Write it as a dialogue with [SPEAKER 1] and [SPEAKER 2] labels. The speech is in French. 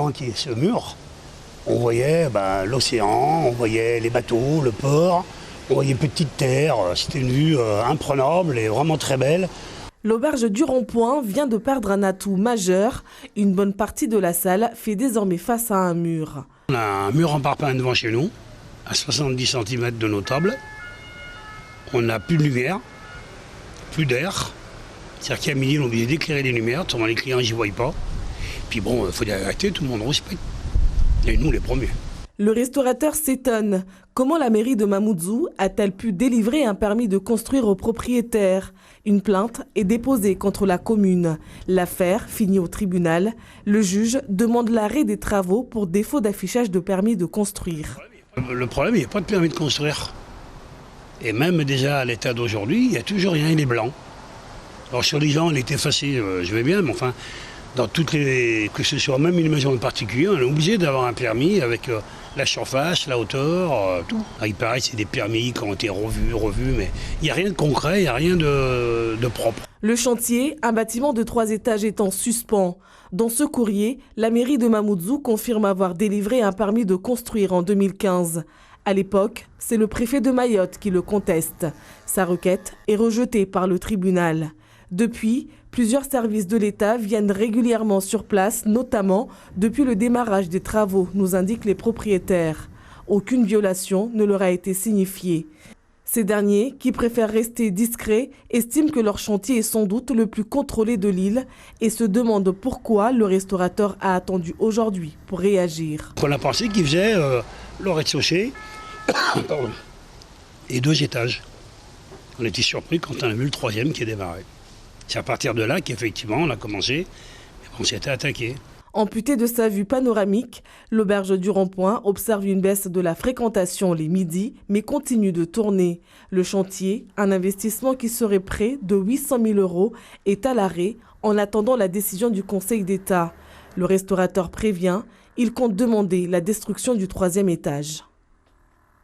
[SPEAKER 1] avant qu'il y ait ce mur, on voyait l'océan, on voyait les bateaux, le port, on voyait Petite Terre. C'était une vue imprenable et vraiment très belle.
[SPEAKER 2] L'auberge du Rond-Point vient de perdre un atout majeur. Une bonne partie de la salle fait désormais face à un mur.
[SPEAKER 1] On a un mur en parpaing devant chez nous, à 70 cm de nos tables. On n'a plus de lumière, plus d'air. C'est-à-dire qu'à midi, on est obligé d'éclairer les lumières, autrement les clients n'y voient pas. Puis bon, il faut dire la vérité, tout le monde respecte. Et nous, les premiers.
[SPEAKER 2] Le restaurateur s'étonne. Comment la mairie de Mamoudzou a-t-elle pu délivrer un permis de construire aux propriétaires? Une plainte est déposée contre la commune. L'affaire finit au tribunal. Le juge demande l'arrêt des travaux pour défaut d'affichage de permis de construire.
[SPEAKER 1] Le problème, il n'y a pas de permis de construire. Et même déjà à l'état d'aujourd'hui, il n'y a toujours rien, il est blanc. Alors sur les gens, il est effacé, je vais bien, mais enfin, dans toutes les, que ce soit même une maison de particulier, on est obligé d'avoir un permis avec la surface, la hauteur, tout. Alors, il paraît que c'est des permis qui ont été revus, mais il n'y a rien de concret, il n'y a rien de propre.
[SPEAKER 2] Le chantier, un bâtiment de 3 étages, est en suspens. Dans ce courrier, la mairie de Mamoudzou confirme avoir délivré un permis de construire en 2015. À l'époque, c'est le préfet de Mayotte qui le conteste. Sa requête est rejetée par le tribunal. Depuis, plusieurs services de l'État viennent régulièrement sur place, notamment depuis le démarrage des travaux, nous indiquent les propriétaires. Aucune violation ne leur a été signifiée. Ces derniers, qui préfèrent rester discrets, estiment que leur chantier est sans doute le plus contrôlé de l'île et se demandent pourquoi le restaurateur a attendu aujourd'hui pour réagir.
[SPEAKER 1] On a pensé qu'il faisait le rez-de-chaussée et 2 étages. On était surpris quand on a vu le 3e qui est démarré. C'est à partir de là qu'effectivement on a commencé et on s'était attaqué.
[SPEAKER 2] Amputé de sa vue panoramique, l'auberge du Rond-Point observe une baisse de la fréquentation les midis, mais continue de tourner. Le chantier, un investissement qui serait près de 800 000 €, est à l'arrêt en attendant la décision du Conseil d'État. Le restaurateur prévient, il compte demander la destruction du 3e étage.